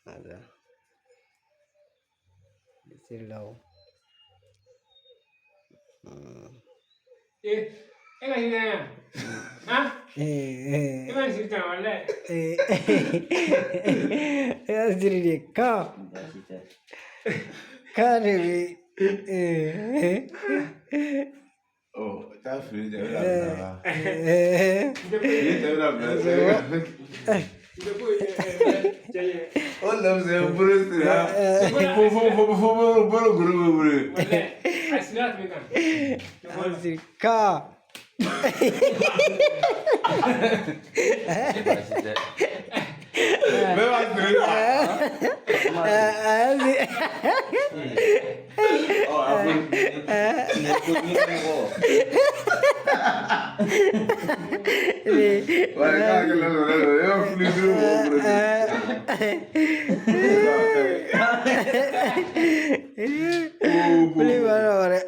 Ada. Silau. Em là gì nè? Hả? Em là gì chào anh đây? Asiri ka. Kare. Oh, tá frio, deve dar. Deve dar. Olha, você é um bruxo, né? Vou grupo. Assinat me kan. Asiri ka. Vem mais frio. Asiri. Oh, vai cá que eu fui grupo. Boleh mana mana.